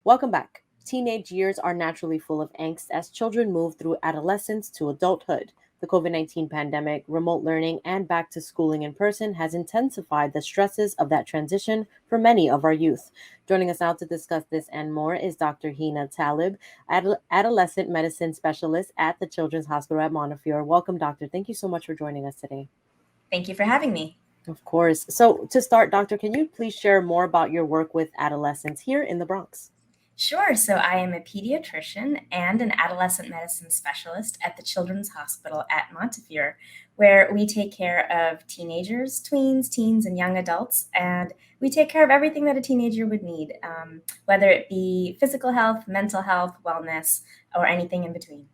Welcome back. Teenage years are naturally full of angst as children move through adolescence to adulthood. The COVID-19 pandemic, remote learning, and back to schooling in person has intensified the stresses of that transition for many of our youth. Joining us now to discuss this and more is Dr. Hina Talib, Adolescent Medicine Specialist at the Children's Hospital at Montefiore. Welcome, Doctor. Thank you so much for joining us today. Thank you for having me. Of course. So, to start, Doctor, can you please share more about your work with adolescents here in the Bronx? Sure. So, I am a pediatrician and an adolescent medicine specialist at the Children's Hospital at Montefiore, where we take care of teenagers, tweens, teens, and young adults. And we take care of everything that a teenager would need, whether it be physical health, mental health, wellness, or anything in between.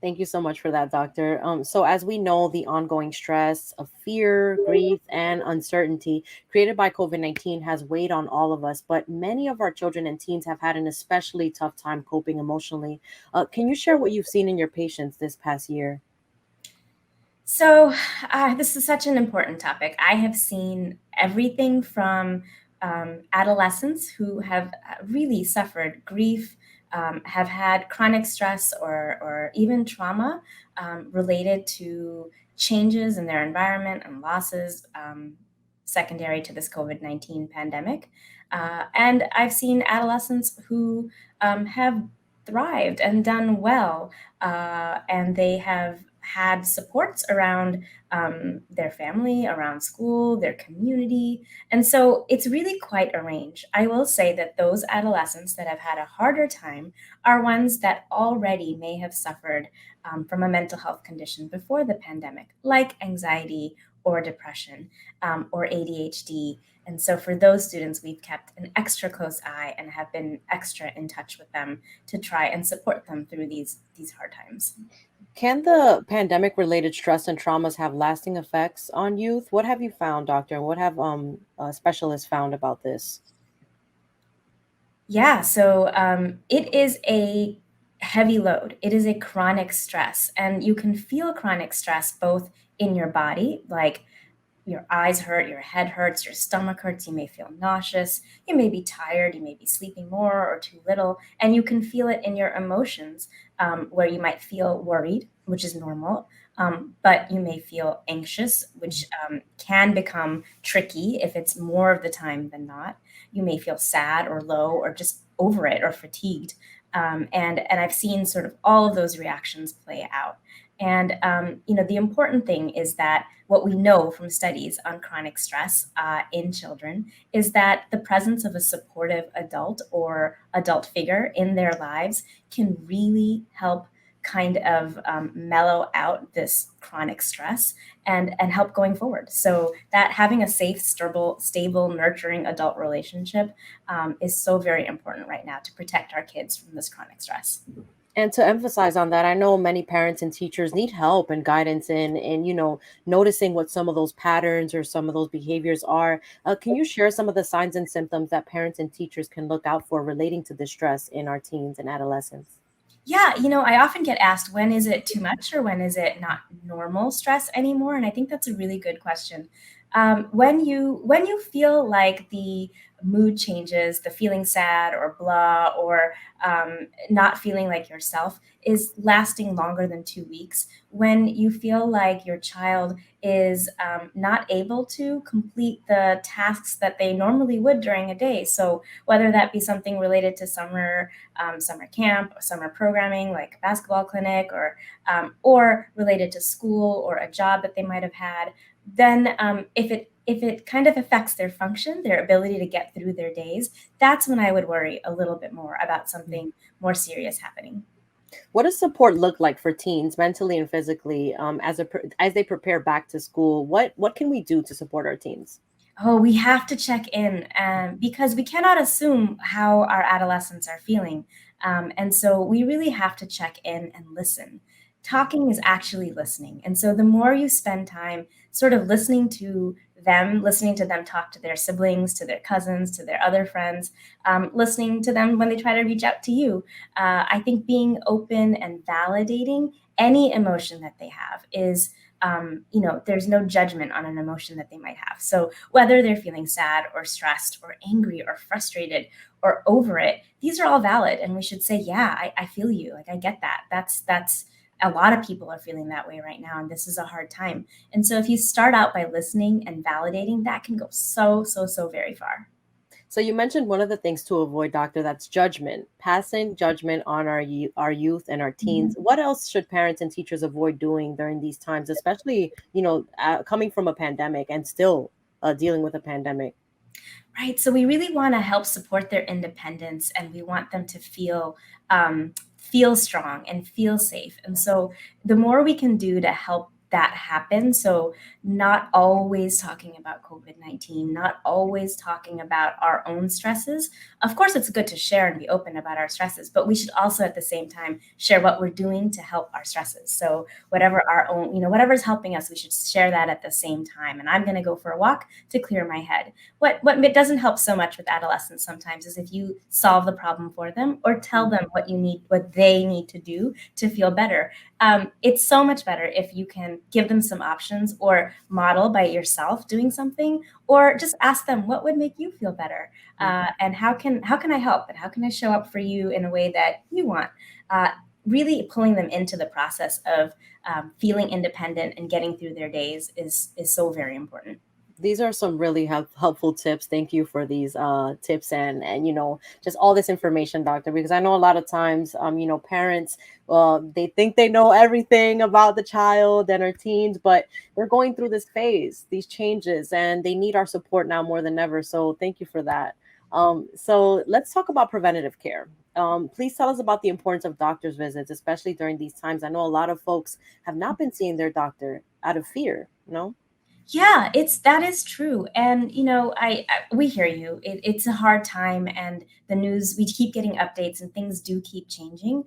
Thank you so much for that, Doctor. So, as we know, the ongoing stress of fear, grief, and uncertainty created by COVID-19 has weighed on all of us, but many of our children and teens have had an especially tough time coping emotionally. Can you share what you've seen in your patients this past year? So, this is such an important topic. I have seen everything from adolescents who have really suffered grief, have had chronic stress or even trauma related to changes in their environment and losses secondary to this COVID-19 pandemic. And I've seen adolescents who have thrived and done well, and they have had supports around their family, around school, their community. And so it's really quite a range. I will say that those adolescents that have had a harder time are ones that already may have suffered from a mental health condition before the pandemic, like anxiety or depression or ADHD. And so for those students, we've kept an extra close eye and have been extra in touch with them to try and support them through these hard times. Can the pandemic related stress and traumas have lasting effects on youth? What have you found, Doctor? What have specialists found about this? Yeah, so it is a heavy load. It is a chronic stress, and you can feel chronic stress both in your body, like your eyes hurt, your head hurts, your stomach hurts, you may feel nauseous, you may be tired, you may be sleeping more or too little, and you can feel it in your emotions, where you might feel worried, which is normal, but you may feel anxious, which can become tricky if it's more of the time than not. You may feel sad or low or just over it or fatigued. And I've seen sort of all of those reactions play out. And the important thing is that what we know from studies on chronic stress in children is that the presence of a supportive adult or adult figure in their lives can really help kind of mellow out this chronic stress and help going forward. So that having a safe, stable, nurturing adult relationship is so very important right now to protect our kids from this chronic stress. And to emphasize on that, I know many parents and teachers need help and guidance in noticing what some of those patterns or some of those behaviors are. Can you share some of the signs and symptoms that parents and teachers can look out for relating to the stress in our teens and adolescents? Yeah, I often get asked, when is it too much or when is it not normal stress anymore? And I think that's a really good question. When you feel like the mood changes, the feeling sad or blah or not feeling like yourself is lasting longer than 2 weeks, when you feel like your child is not able to complete the tasks that they normally would during a day. So whether that be something related to summer camp, or summer programming like a basketball clinic, or related to school or a job that they might have had, then if it kind of affects their function, their ability to get through their days, that's when I would worry a little bit more about something more serious happening. What does support look like for teens mentally and physically as they prepare back to school? What can we do to support our teens? Oh, we have to check in because we cannot assume how our adolescents are feeling. And so we really have to check in and listen. Talking is actually listening. And so the more you spend time sort of listening to them talk to their siblings, to their cousins, to their other friends, listening to them when they try to reach out to you, I think being open and validating any emotion that they have is there's no judgment on an emotion that they might have. So whether they're feeling sad or stressed or angry or frustrated or over it, these are all valid. And we should say, yeah, I feel you. Like, I get that. That's a lot of people are feeling that way right now. And this is a hard time. And so if you start out by listening and validating, that can go so very far. So you mentioned one of the things to avoid, doctor, that's judgment, passing judgment on our youth and our teens. What else should parents and teachers avoid doing during these times, especially, coming from a pandemic and still dealing with a pandemic? Right. So we really want to help support their independence, and we want them to feel strong and feel safe. And so the more we can do to help that happen, so not always talking about COVID-19, not always talking about our own stresses. Of course, it's good to share and be open about our stresses, but we should also at the same time share what we're doing to help our stresses. So whatever our own, whatever's helping us, we should share that at the same time. And I'm going to go for a walk to clear my head. What doesn't help so much with adolescents sometimes is if you solve the problem for them or tell them what they need to do to feel better. It's so much better if you can give them some options or model by yourself doing something, or just ask them what would make you feel better, and how can I help, and how can I show up for you in a way that you want. Really pulling them into the process of feeling independent and getting through their days is so very important. These are some really helpful tips. Thank you for these tips and just all this information, doctor, because I know a lot of times parents, they think they know everything about the child and our teens, but they're going through this phase, these changes, and they need our support now more than ever. So thank you for that. So let's talk about preventative care. Please tell us about the importance of doctor's visits, especially during these times. I know a lot of folks have not been seeing their doctor out of fear. Yeah, that is true. And I we hear you. It's a hard time, and the news, we keep getting updates and things do keep changing.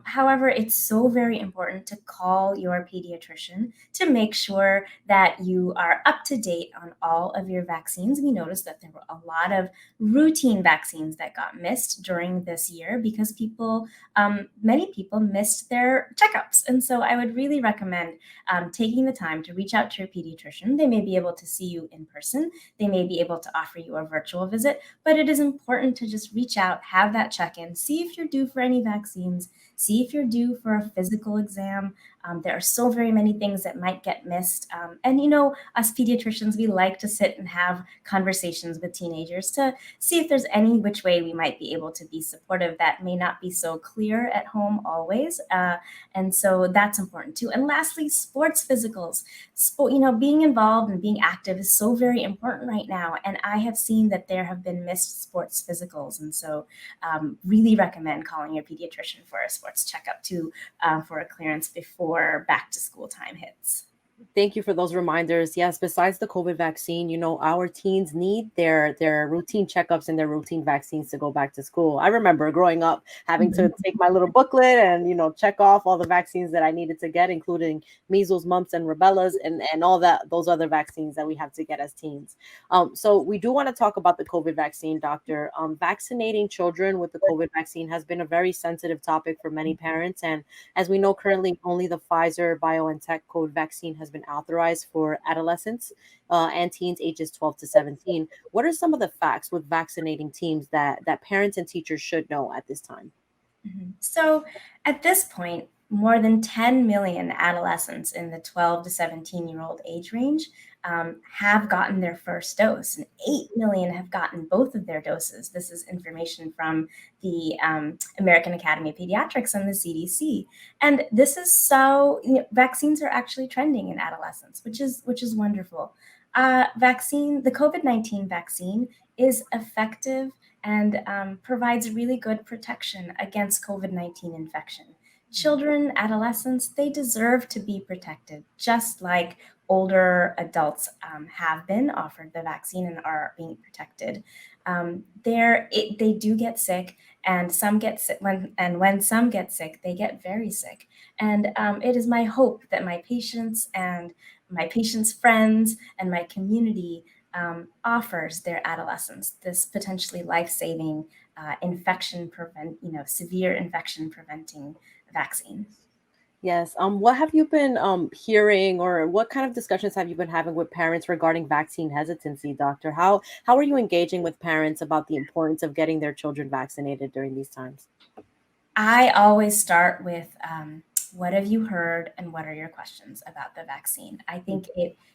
However, it's so very important to call your pediatrician to make sure that you are up to date on all of your vaccines. We noticed that there were a lot of routine vaccines that got missed during this year because many people missed their checkups. And so I would really recommend taking the time to reach out to your pediatrician. They may be able to see you in person. They may be able to offer you a virtual visit, but it is important to just reach out, have that check-in, see if you're due for any vaccines, see if you're due for a physical exam. There are so very many things that might get missed. And us pediatricians, we like to sit and have conversations with teenagers to see if there's any which way we might be able to be supportive that may not be so clear at home always. And so that's important too. And lastly, sports physicals. Being involved and being active is so very important right now. And I have seen that there have been missed sports physicals. And so really recommend calling your pediatrician for a sports checkup too, for a clearance before back to school time hits. Thank you for those reminders. Yes, besides the COVID vaccine, our teens need their routine checkups and their routine vaccines to go back to school. I remember growing up having to take my little booklet and check off all the vaccines that I needed to get, including measles, mumps, and rubellas, and all those other vaccines that we have to get as teens. So we do want to talk about the COVID vaccine, doctor. Vaccinating children with the COVID vaccine has been a very sensitive topic for many parents, and as we know, currently only the Pfizer BioNTech COVID vaccine has been authorized for adolescents and teens ages 12 to 17. What are some of the facts with vaccinating teens that parents and teachers should know at this time? So at this point, more than 10 million adolescents in the 12 to 17-year-old age range have gotten their first dose, and 8 million have gotten both of their doses. This is information from the American Academy of Pediatrics and the CDC. And this is vaccines are actually trending in adolescents, which is wonderful. The COVID-19 vaccine is effective and provides really good protection against COVID-19 infection. Children, adolescents, they deserve to be protected, just like older adults have been offered the vaccine and are being protected. They do get sick, and some get sick. When some get sick, they get very sick. And it is my hope that my patients and my patients' friends and my community offers their adolescents this potentially life-saving severe infection preventing vaccine. Yes. What have you been hearing, or what kind of discussions have you been having with parents regarding vaccine hesitancy, doctor? How are you engaging with parents about the importance of getting their children vaccinated during these times? I always start with what have you heard and what are your questions about the vaccine? I think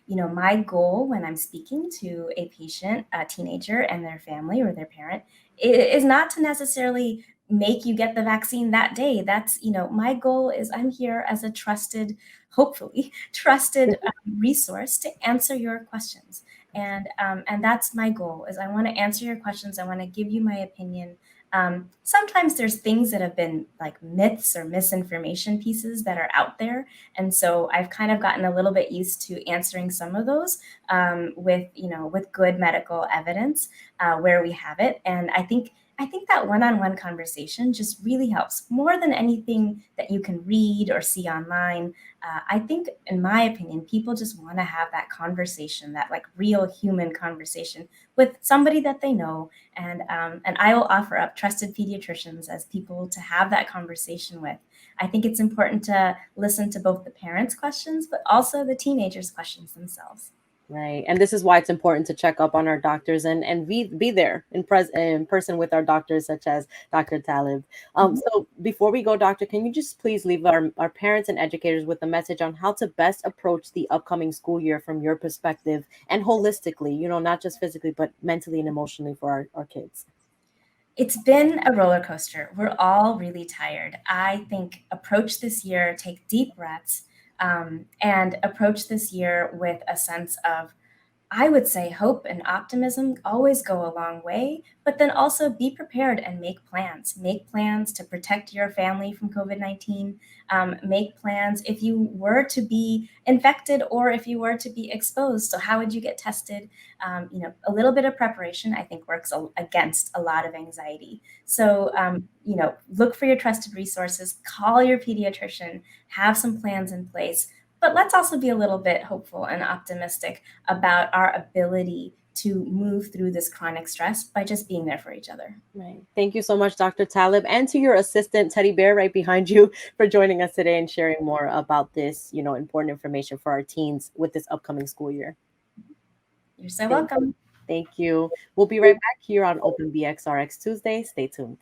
my goal when I'm speaking to a patient, a teenager, and their family or their parent is not to necessarily make you get the vaccine that day. My goal is I'm here as a trusted, hopefully, trusted resource to answer your questions. And that's my goal is I want to answer your questions. I want to give you my opinion. Sometimes there's things that have been like myths or misinformation pieces that are out there, and so I've kind of gotten a little bit used to answering some of those with good medical evidence where we have it. And I think that one-on-one conversation just really helps more than anything that you can read or see online. I think, in my opinion, people just want to have that conversation, that like real human conversation with somebody that they know, and I will offer up trusted pediatricians as people to have that conversation with. I think it's important to listen to both the parents' questions, but also the teenagers' questions themselves. Right. And this is why it's important to check up on our doctors and be there in person with our doctors, such as Dr. Talib. Mhm. So before we go, doctor, can you just please leave our parents and educators with a message on how to best approach the upcoming school year from your perspective and holistically, not just physically, but mentally and emotionally for our kids? It's been a roller coaster. We're all really tired. I think approach this year, take deep breaths, and approach this year with a sense of, I would say, hope and optimism always go a long way, but then also be prepared and make plans. Make plans to protect your family from COVID-19. Make plans if you were to be infected or if you were to be exposed. So, how would you get tested? A little bit of preparation, I think, works against a lot of anxiety. So, look for your trusted resources, call your pediatrician, have some plans in place. But let's also be a little bit hopeful and optimistic about our ability to move through this chronic stress by just being there for each other. Right. Thank you so much, Dr. Talib, and to your assistant, Teddy Bear, right behind you, for joining us today and sharing more about this, important information for our teens with this upcoming school year. You're so Thank, welcome. thank you. We'll be right back here on Open BXRX Tuesday. Stay tuned.